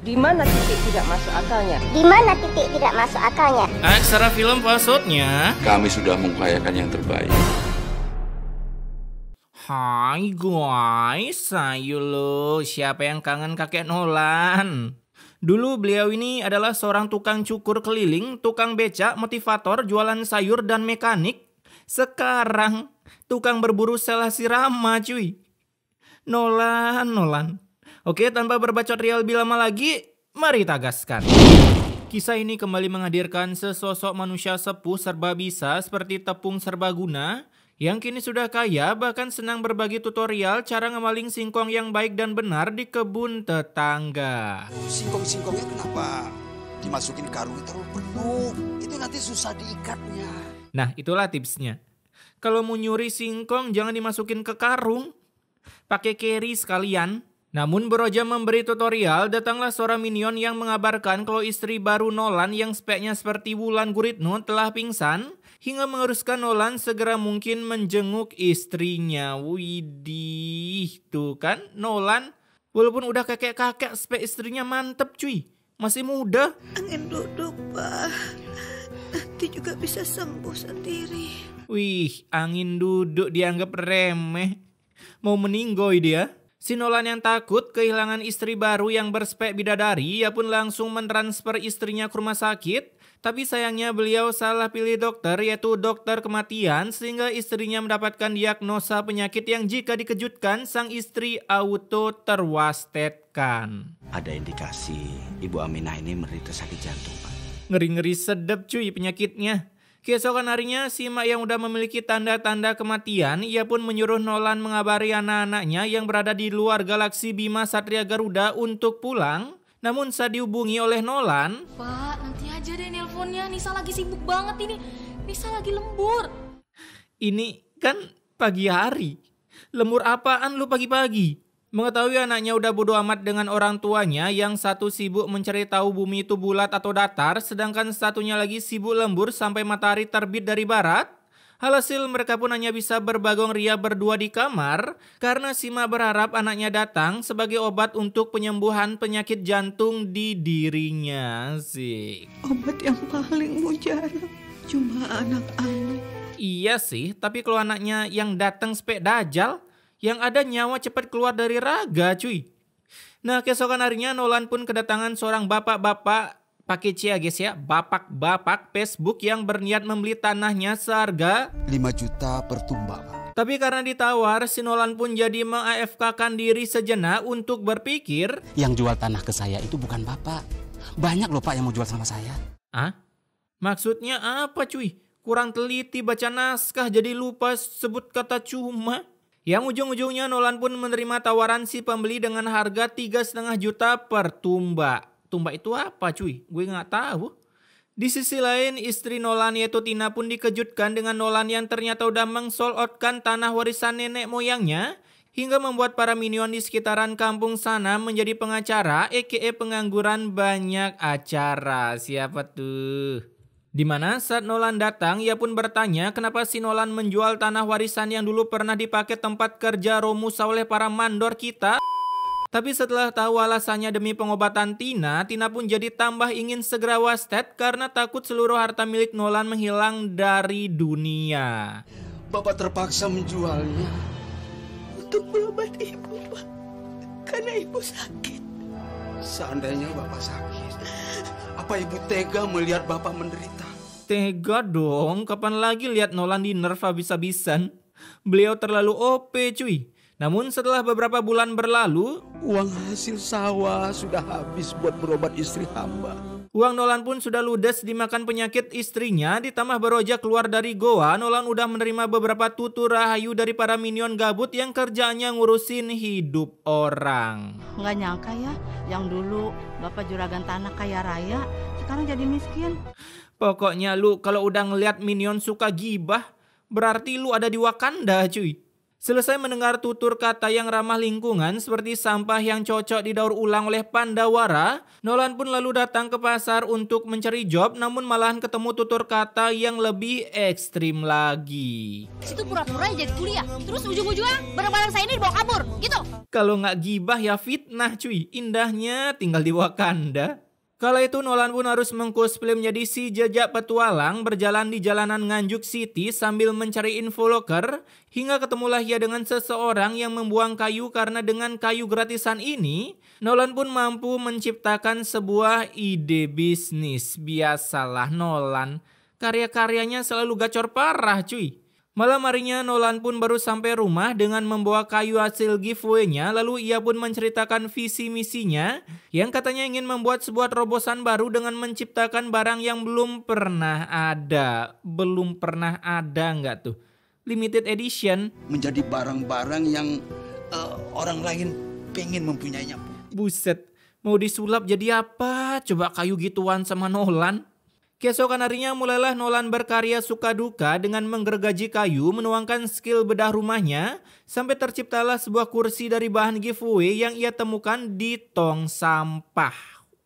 Di mana titik tidak masuk akalnya? Di mana titik tidak masuk akalnya? Aksara film maksudnya. Kami sudah mengupayakan yang terbaik. Hai guys, ayo lo, siapa yang kangen kakek Nolan? Dulu beliau ini adalah seorang tukang cukur keliling, tukang becak, motivator, jualan sayur dan mekanik. Sekarang tukang berburu sel sirama cuy. Nolan. Oke, tanpa berbacot real lebih lama lagi, mari kita gaskan. Kisah ini kembali menghadirkan sesosok manusia sepuh serba bisa seperti tepung serbaguna yang kini sudah kaya, bahkan senang berbagi tutorial cara ngemaling singkong yang baik dan benar di kebun tetangga. Singkong-singkongnya kenapa dimasukin karung terlalu penuh? Itu nanti susah diikatnya. Nah, itulah tipsnya. Kalau mau nyuri singkong jangan dimasukin ke karung, pakai carry sekalian. Namun beroja memberi tutorial, datanglah seorang minion yang mengabarkan kalau istri baru Nolan yang speknya seperti Wulan Guritno telah pingsan, hingga mengharuskan Nolan segera mungkin menjenguk istrinya. Widih, tuh kan Nolan, walaupun udah kakek-kakek spek istrinya mantep cuy, masih muda. Angin duduk, Pak. Nanti juga bisa sembuh sendiri. Wih, angin duduk dianggap remeh. Mau meninggoy dia. Si Nolan yang takut kehilangan istri baru yang berspek bidadari, ia pun langsung mentransfer istrinya ke rumah sakit. Tapi sayangnya beliau salah pilih dokter, yaitu dokter kematian, sehingga istrinya mendapatkan diagnosa penyakit yang jika dikejutkan sang istri auto terwastetkan. Ada indikasi Ibu Aminah ini menderita sakit jantung, Pak. Ngeri-ngeri sedep cuy penyakitnya. Keesokan harinya, si Mak yang udah memiliki tanda-tanda kematian, ia pun menyuruh Nolan mengabari anak-anaknya yang berada di luar galaksi Bima Satria Garuda untuk pulang. Namun saat dihubungi oleh Nolan, Pak, nanti aja deh nelponnya. Nisa lagi sibuk banget ini. Nisa lagi lembur. ini kan pagi hari. Lembur apaan lu pagi-pagi? Mengetahui anaknya udah bodo amat dengan orang tuanya, yang satu sibuk mencari tahu bumi itu bulat atau datar, sedangkan satunya lagi sibuk lembur sampai matahari terbit dari barat. Alhasil mereka pun hanya bisa berbagong ria berdua di kamar, karena Sima berharap anaknya datang sebagai obat untuk penyembuhan penyakit jantung di dirinya. Asik. Obat yang paling mujarab cuma anak-anak. Iya sih, tapi kalau anaknya yang datang spek dajal, yang ada nyawa cepat keluar dari raga cuy. Nah, keesokan harinya Nolan pun kedatangan seorang bapak-bapak, pakai C ya guys ya, bapak-bapak Facebook yang berniat membeli tanahnya seharga 5 juta per tumbak, Pak. Tapi karena ditawar, si Nolan pun jadi meng-AFK-kan diri sejenak untuk berpikir, yang jual tanah ke saya itu bukan Bapak. Banyak loh Pak yang mau jual sama saya. ah? Maksudnya apa cuy? Kurang teliti baca naskah jadi lupa sebut kata cuma. Yang ujung-ujungnya Nolan pun menerima tawaran si pembeli dengan harga 3,5 juta per tumbak. Tumbak itu apa cuy? Gue gak tahu. Di sisi lain, istri Nolan yaitu Tina pun dikejutkan dengan Nolan yang ternyata udah meng-sold outkan tanah warisan nenek moyangnya, hingga membuat para minion di sekitaran kampung sana menjadi pengacara, aka pengangguran banyak acara. Siapa tuh? Dimana saat Nolan datang, ia pun bertanya kenapa si Nolan menjual tanah warisan yang dulu pernah dipakai tempat kerja Romusa oleh para mandor kita. Tapi setelah tahu alasannya demi pengobatan Tina, Tina pun jadi tambah ingin segera wasted karena takut seluruh harta milik Nolan menghilang dari dunia. Bapak terpaksa menjualnya. Untuk berobat ibu, Pak. Karena ibu sakit. Seandainya Bapak sakit, apa Ibu tega melihat Bapak menderita? Tega dong, kapan lagi lihat Nolan di nerf habis-habisan. Beliau terlalu OP cuy. Namun setelah beberapa bulan berlalu, Uang hasil sawah sudah habis buat berobat istri hamba. uang Nolan pun sudah ludes dimakan penyakit istrinya. Ditambah beroja keluar dari goa, Nolan udah menerima beberapa tutur rahayu dari para minion gabut yang kerjaannya ngurusin hidup orang. Nggak nyangka ya, yang dulu Bapak juragan tanah kaya raya, sekarang jadi miskin. Pokoknya lu kalau udah ngeliat minion suka gibah, berarti lu ada di Wakanda cuy. Selesai mendengar tutur kata yang ramah lingkungan seperti sampah yang cocok didaur ulang oleh Pandawara, Nolan pun lalu datang ke pasar untuk mencari job, namun malahan ketemu tutur kata yang lebih ekstrim lagi. Situ pura-pura jadi kuliah, terus ujung-ujungnya barang-barang saya ini dibawa kabur, gitu. Kalau nggak gibah ya fitnah cuy, indahnya tinggal di Wakanda. Kala itu Nolan pun harus mengcosplay menjadi si jejak petualang berjalan di jalanan Nganjuk City sambil mencari info loker, hingga ketemulah ia dengan seseorang yang membuang kayu karena dengan kayu gratisan ini, Nolan pun mampu menciptakan sebuah ide bisnis. Biasalah Nolan, karya-karyanya selalu gacor parah cuy. Malam harinya Nolan pun baru sampai rumah dengan membawa kayu hasil giveaway-nya, lalu ia pun menceritakan visi misinya yang katanya ingin membuat sebuah terobosan baru dengan menciptakan barang yang belum pernah ada. Belum pernah ada nggak tuh? Limited edition. Menjadi barang-barang yang orang lain pengen mempunyainya. Buset, mau disulap jadi apa? Coba kayu gituan sama Nolan. Keesokan harinya mulailah Nolan berkarya suka duka dengan menggergaji kayu, menuangkan skill bedah rumahnya, sampai terciptalah sebuah kursi dari bahan giveaway yang ia temukan di tong sampah.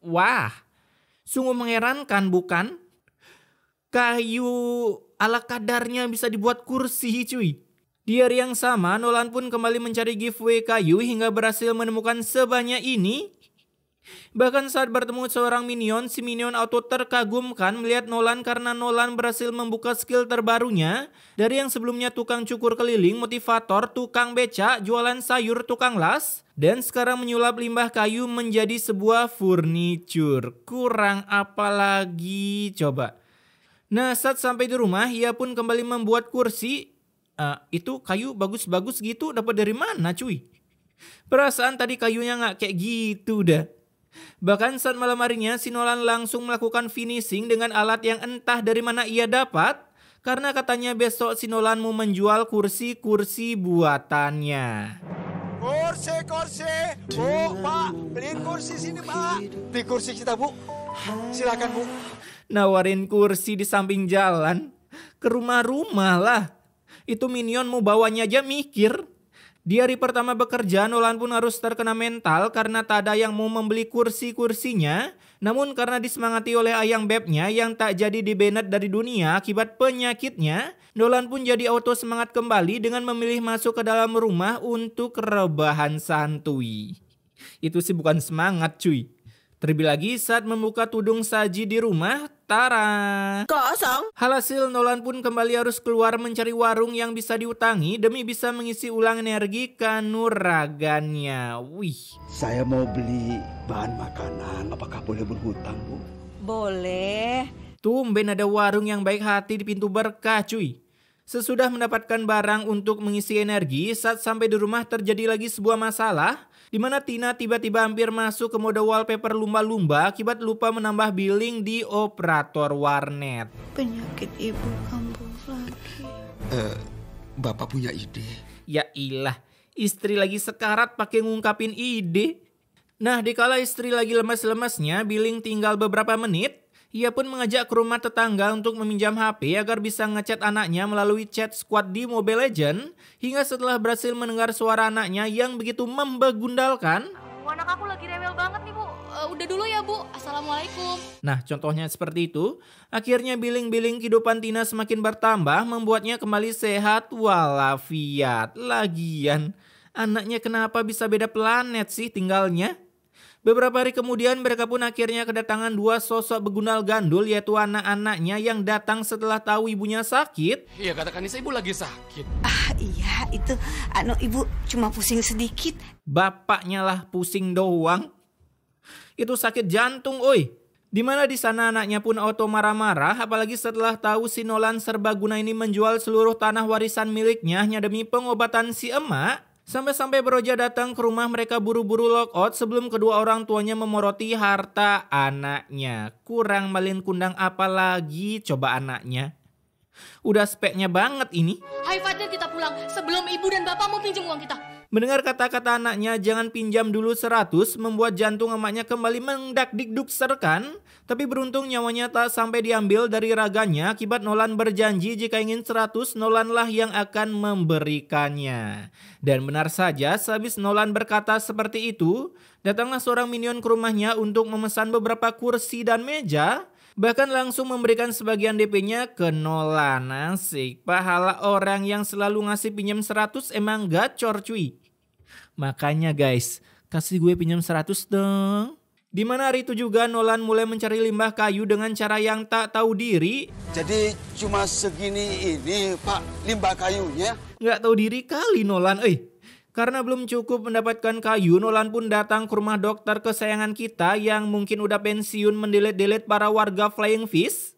Wah, sungguh mengherankan bukan? Kayu ala kadarnya bisa dibuat kursi cuy. Di hari yang sama, Nolan pun kembali mencari giveaway kayu hingga berhasil menemukan sebanyak ini. Bahkan saat bertemu seorang minion, si minion auto terkagumkan melihat Nolan karena Nolan berhasil membuka skill terbarunya dari yang sebelumnya tukang cukur keliling, motivator, tukang becak, jualan sayur, tukang las, dan sekarang menyulap limbah kayu menjadi sebuah furniture. Kurang apa lagi coba? Nah, saat sampai di rumah, ia pun kembali membuat kursi. Itu kayu bagus-bagus gitu, dapat dari mana cuy? Perasaan tadi kayunya nggak kayak gitu dah. Bahkan saat malam harinya, si Nolan langsung melakukan finishing dengan alat yang entah dari mana ia dapat, karena katanya besok si Nolan mau menjual kursi-kursi buatannya. Kursi. Bu, Pak, beliin kursi sini, Pak. Beli kursi kita, Bu. Silakan, Bu. Nawarin kursi di samping jalan. Ke rumah-rumah lah. Itu minion mau bawanya aja mikir. Di hari pertama bekerja, Nolan pun harus terkena mental karena tak ada yang mau membeli kursi-kursinya. Namun karena disemangati oleh ayang bebnya yang tak jadi di-banned dari dunia akibat penyakitnya, Nolan pun jadi auto semangat kembali dengan memilih masuk ke dalam rumah untuk rebahan santuy. Itu sih bukan semangat cuy. Terlebih lagi saat membuka tudung saji di rumah, tara! Kosong. Hasil Nolan pun kembali harus keluar mencari warung yang bisa diutangi demi bisa mengisi ulang energi kanuragannya. Wih. Saya mau beli bahan makanan. Apakah boleh berhutang, Bu? Boleh. Tumben ada warung yang baik hati di pintu berkah cuy. Sesudah mendapatkan barang untuk mengisi energi, saat sampai di rumah terjadi lagi sebuah masalah, di mana Tina tiba-tiba hampir masuk ke mode wallpaper lumba-lumba akibat lupa menambah billing di operator warnet. Penyakit ibu kambuh lagi. Bapak punya ide. Ya ilah, istri lagi sekarat pakai ngungkapin ide. Nah, dikala istri lagi lemas-lemasnya, billing tinggal beberapa menit, ia pun mengajak ke rumah tetangga untuk meminjam HP agar bisa ngechat anaknya melalui chat squad di Mobile Legends. Hingga setelah berhasil mendengar suara anaknya yang begitu membegundalkan. Anak aku lagi rewel banget nih, Bu. Udah dulu ya, Bu. Assalamualaikum. Nah, contohnya seperti itu. Akhirnya billing-billing kehidupan Tina semakin bertambah, membuatnya kembali sehat walafiat. Lagian, anaknya kenapa bisa beda planet sih tinggalnya? Beberapa hari kemudian mereka pun akhirnya kedatangan dua sosok begundal gandul, yaitu anak-anaknya yang datang setelah tahu ibunya sakit. Iya, kata Kanisa ibu lagi sakit. Iya, itu ibu cuma pusing sedikit. Bapaknya lah pusing doang. Itu sakit jantung, oi. Dimana di sana anaknya pun auto marah-marah, apalagi setelah tahu si Nolan serbaguna ini menjual seluruh tanah warisan miliknya hanya demi pengobatan si emak. Sampai-sampai Broja datang ke rumah, mereka buru-buru lockout sebelum kedua orang tuanya memoroti harta anaknya. Kurang malin kundang apa lagi coba anaknya. Udah speknya banget ini. Hai Fadil, kita pulang sebelum ibu dan bapak mau pinjam uang kita. Mendengar kata-kata anaknya jangan pinjam dulu 100 membuat jantung emaknya kembali mendak-dikduk-serkan. Tapi beruntung nyawanya tak sampai diambil dari raganya akibat Nolan berjanji jika ingin 100 Nolan lah yang akan memberikannya. Dan benar saja sehabis Nolan berkata seperti itu, datanglah seorang minion ke rumahnya untuk memesan beberapa kursi dan meja. Bahkan langsung memberikan sebagian DP-nya ke Nolan. Asik, pahala orang yang selalu ngasih pinjam 100 emang gacor cuy. Makanya guys, kasih gue pinjam 100 dong. Dimana hari itu juga Nolan mulai mencari limbah kayu dengan cara yang tak tahu diri. Jadi cuma segini ini Pak limbah kayunya? Nggak tahu diri kali Nolan, Karena belum cukup mendapatkan kayu, Nolan pun datang ke rumah dokter kesayangan kita yang mungkin udah pensiun mendelet-delet para warga Flying Fish.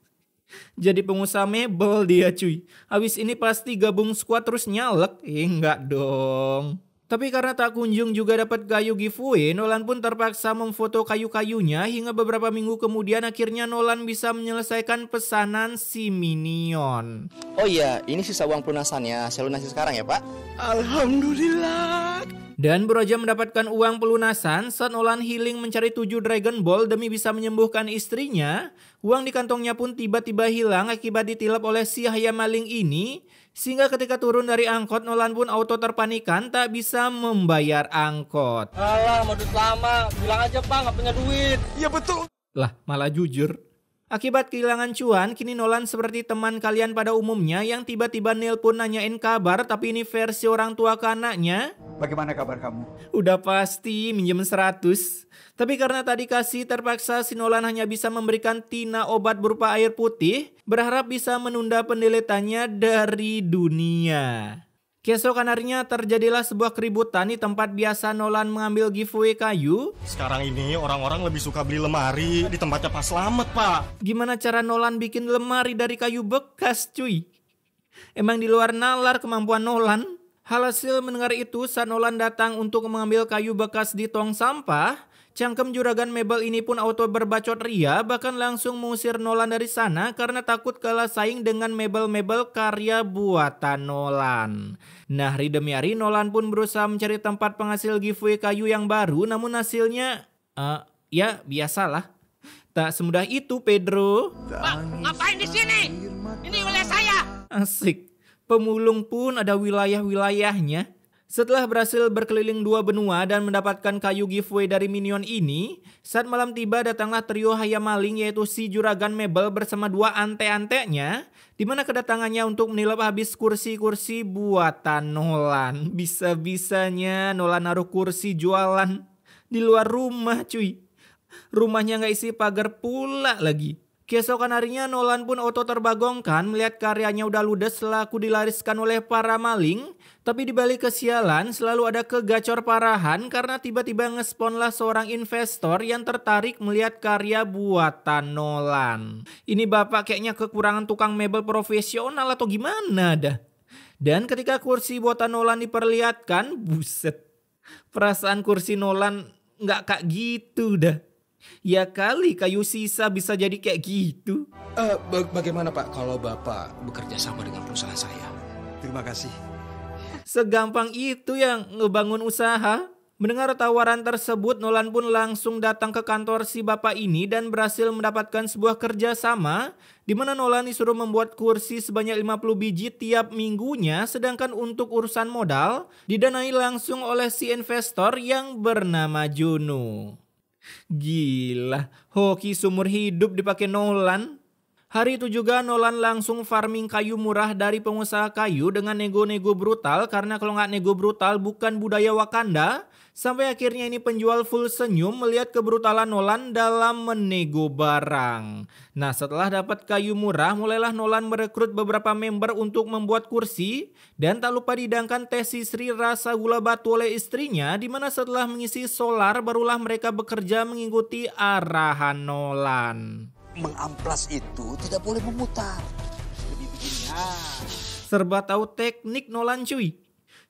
Jadi pengusaha mebel dia cuy. Habis ini pasti gabung squad terus nyalek. Enggak dong. Tapi karena tak kunjung juga dapat kayu giveaway, Nolan pun terpaksa memfoto kayu-kayunya hingga beberapa minggu kemudian akhirnya Nolan bisa menyelesaikan pesanan si minion. Oh iya, ini sisa uang pelunasannya. Saya lunasi sekarang ya Pak. Alhamdulillah. Dan baru aja mendapatkan uang pelunasan saat Nolan healing mencari 7 Dragon Ball demi bisa menyembuhkan istrinya. Uang di kantongnya pun tiba-tiba hilang akibat ditilap oleh si ayam maling ini. Sehingga ketika turun dari angkot, Nolan pun auto terpanikan tak bisa membayar angkot. Alah, modus lama. Bilang aja Pak, nggak punya duit. Ya betul. Lah, malah jujur. Akibat kehilangan cuan, kini Nolan seperti teman kalian pada umumnya yang tiba-tiba nelpon nanyain kabar tapi ini versi orang tua ke anaknya. Bagaimana kabar kamu? Udah pasti minjem 100. Tapi karena tadi kasih terpaksa si Nolan hanya bisa memberikan Tina obat berupa air putih, berharap bisa menunda pendeletannya dari dunia. Keesokan harinya terjadilah sebuah keributan di tempat biasa Nolan mengambil giveaway kayu. Sekarang ini orang-orang lebih suka beli lemari di tempatnya Pak Slamet, Pak. Gimana cara Nolan bikin lemari dari kayu bekas cuy? Emang di luar nalar kemampuan Nolan? Hasil mendengar itu saat Nolan datang untuk mengambil kayu bekas di tong sampah, cangkem juragan mebel ini pun auto berbacot ria bahkan langsung mengusir Nolan dari sana karena takut kalah saing dengan mebel-mebel karya buatan Nolan. Nah hari demi hari Nolan pun berusaha mencari tempat penghasil giveaway kayu yang baru namun hasilnya ya biasalah. Tak semudah itu Pedro. Pak, ngapain di sini? Ini wilayah saya. Asik. Pemulung pun ada wilayah-wilayahnya. Setelah berhasil berkeliling 2 benua dan mendapatkan kayu giveaway dari minion ini, saat malam tiba datanglah trio hayam maling yaitu si juragan mebel bersama 2 ante-antenya, di mana kedatangannya untuk menilap habis kursi-kursi buatan Nolan. Bisa-bisanya Nolan naruh kursi jualan di luar rumah cuy. Rumahnya nggak isi pagar pula lagi. Keesokan harinya Nolan pun auto terbagongkan melihat karyanya udah ludes selaku dilariskan oleh para maling. Tapi dibalik kesialan selalu ada kegacor parahan karena tiba-tiba ngesponlah seorang investor yang tertarik melihat karya buatan Nolan. Ini bapak kayaknya kekurangan tukang mebel profesional atau gimana dah. Dan ketika kursi buatan Nolan diperlihatkan, buset. Perasaan kursi Nolan nggak kayak gitu dah. Ya kali kayu sisa bisa jadi kayak gitu. Bagaimana Pak kalau Bapak bekerja sama dengan perusahaan saya? Terima kasih. Segampang itu yang ngebangun usaha. Mendengar tawaran tersebut, Nolan pun langsung datang ke kantor si bapak ini dan berhasil mendapatkan sebuah kerjasama di mana Nolan disuruh membuat kursi sebanyak 50 biji tiap minggunya, sedangkan untuk urusan modal didanai langsung oleh si investor yang bernama Juno. Gila, hoki seumur hidup dipakai Nolan. Hari itu juga Nolan langsung farming kayu murah dari pengusaha kayu dengan nego-nego brutal karena kalau nggak nego brutal bukan budaya Wakanda. Sampai akhirnya ini penjual full senyum melihat kebrutalan Nolan dalam menego barang. Nah setelah dapat kayu murah mulailah Nolan merekrut beberapa member untuk membuat kursi. Dan tak lupa dihidangkan teh sisri rasa gula batu oleh istrinya. Dimana setelah mengisi solar barulah mereka bekerja mengikuti arahan Nolan. Mengamplas itu tidak boleh memutar. Lebih begini. Serba tahu teknik Nolan cuy.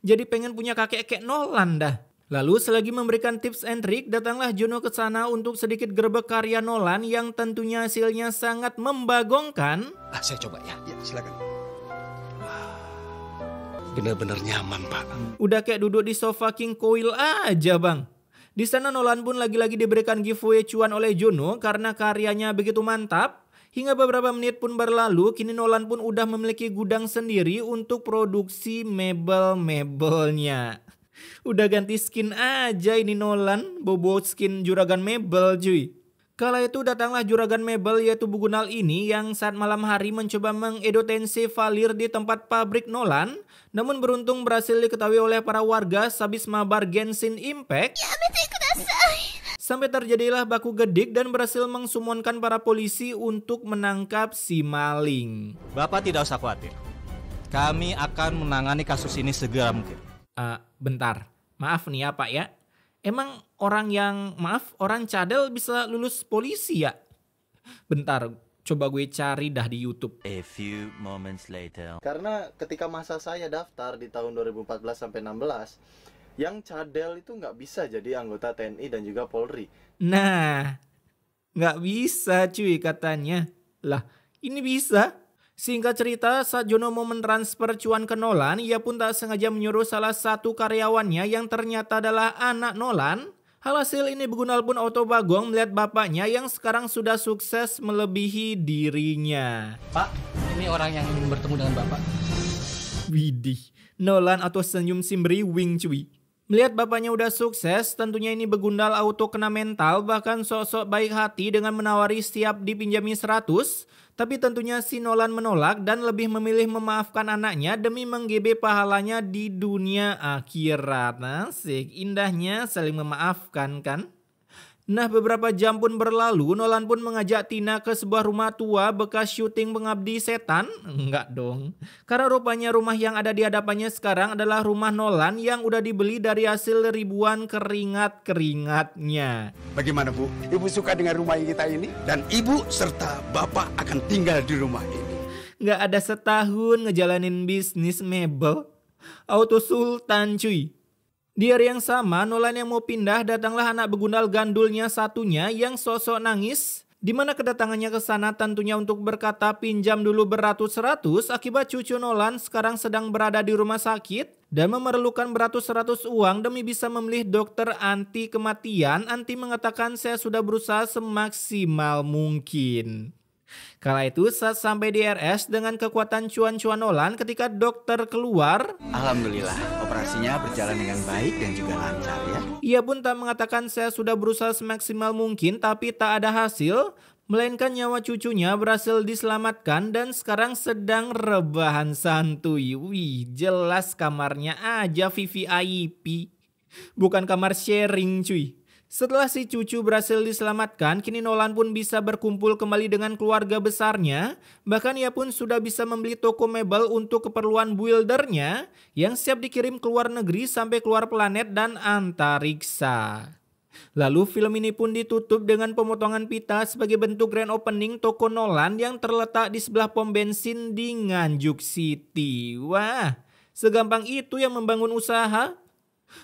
Jadi pengen punya kakek kayak Nolan dah. Lalu selagi memberikan tips and trick, datanglah Juno ke sana untuk sedikit gerbek karya Nolan yang tentunya hasilnya sangat membagongkan. Saya coba ya. Ya silakan. benar-benar nyaman, Pak. Udah kayak duduk di sofa King Koil aja, Bang. Di sana Nolan pun lagi-lagi diberikan giveaway cuan oleh Juno karena karyanya begitu mantap. Hingga beberapa menit pun berlalu, kini Nolan pun udah memiliki gudang sendiri untuk produksi mebel-mebelnya. Udah ganti skin aja ini Nolan, bobo skin juragan mebel cuy. Kala itu datanglah juragan mebel yaitu Bugunal ini yang saat malam hari mencoba mengedotensi Valir di tempat pabrik Nolan. Namun beruntung berhasil diketahui oleh para warga sabis mabar Genshin Impact. Sampai terjadilah baku gedik dan berhasil mengsumonkan para polisi untuk menangkap si maling. Bapak tidak usah khawatir. Kami akan menangani kasus ini segera mungkin. Bentar. Maaf nih ya Pak ya. Emang orang cadel bisa lulus polisi ya? Bentar, coba gue cari dah di YouTube. A few moments later. Karena ketika masa saya daftar di tahun 2014 sampai 16, yang cadel itu nggak bisa jadi anggota TNI dan juga Polri. Nah, nggak bisa cuy katanya. Lah, ini bisa. Singkat cerita, saat Jono mau mentransfer cuan ke Nolan, ia pun tak sengaja menyuruh salah satu karyawannya yang ternyata adalah anak Nolan. Alhasil ini Bugunal pun auto bagong melihat bapaknya yang sekarang sudah sukses melebihi dirinya. Pak, ini orang yang bertemu dengan Bapak. Widih, Nolan atau senyum simberiwing cuy. Melihat bapaknya udah sukses, tentunya ini Begundal auto kena mental, bahkan sok-sok baik hati dengan menawari siap dipinjami 100. Tapi tentunya si Nolan menolak dan lebih memilih memaafkan anaknya demi menggebe pahalanya di dunia akhirat. Asik, indahnya saling memaafkan kan? Nah beberapa jam pun berlalu, Nolan pun mengajak Tina ke sebuah rumah tua bekas syuting Pengabdi Setan. Enggak dong. Karena rupanya rumah yang ada di hadapannya sekarang adalah rumah Nolan yang udah dibeli dari hasil ribuan keringat-keringatnya. Bagaimana Bu? Ibu suka dengan rumah kita ini? Dan Ibu serta Bapak akan tinggal di rumah ini. Nggak ada setahun ngejalanin bisnis mebel. Auto sultan cuy. Di hari yang sama, Nolan yang mau pindah datanglah anak Begundal gandulnya satunya yang sosok nangis. Di mana kedatangannya ke sana tentunya untuk berkata pinjam dulu beratus-ratus akibat cucu Nolan sekarang sedang berada di rumah sakit dan memerlukan beratus-ratus uang demi bisa memilih dokter anti kematian. Anti mengatakan saya sudah berusaha semaksimal mungkin. Kala itu saat sampai di RS dengan kekuatan cuan-cuan Nolan ketika dokter keluar. Alhamdulillah operasinya berjalan dengan baik dan juga lancar ya. Ia pun tak mengatakan saya sudah berusaha semaksimal mungkin tapi tak ada hasil. Melainkan nyawa cucunya berhasil diselamatkan dan sekarang sedang rebahan santuy. Wih jelas kamarnya aja VVIP. Bukan kamar sharing cuy. Setelah si cucu berhasil diselamatkan, kini Nolan pun bisa berkumpul kembali dengan keluarga besarnya. Bahkan ia pun sudah bisa membeli toko mebel untuk keperluan buildernya yang siap dikirim ke luar negeri sampai keluar planet dan antariksa. Lalu film ini pun ditutup dengan pemotongan pita sebagai bentuk grand opening toko Nolan yang terletak di sebelah pom bensin di Nganjuk City. Wah, segampang itu yang membangun usaha.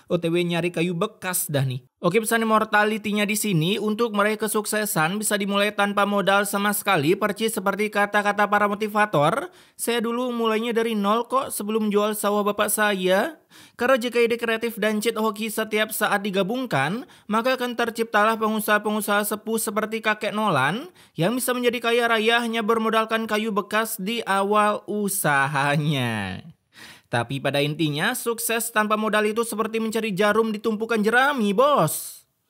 OTW nyari kayu bekas dah nih. Oke, pesan immortality-nya di sini untuk meraih kesuksesan bisa dimulai tanpa modal sama sekali, percis seperti kata-kata para motivator. Saya dulu mulainya dari nol kok sebelum jual sawah bapak saya. Karena jika ide kreatif dan cheat hoki setiap saat digabungkan, maka akan terciptalah pengusaha-pengusaha sepuh seperti kakek Nolan yang bisa menjadi kaya raya hanya bermodalkan kayu bekas di awal usahanya. Tapi pada intinya, sukses tanpa modal itu seperti mencari jarum di tumpukan jerami, bos.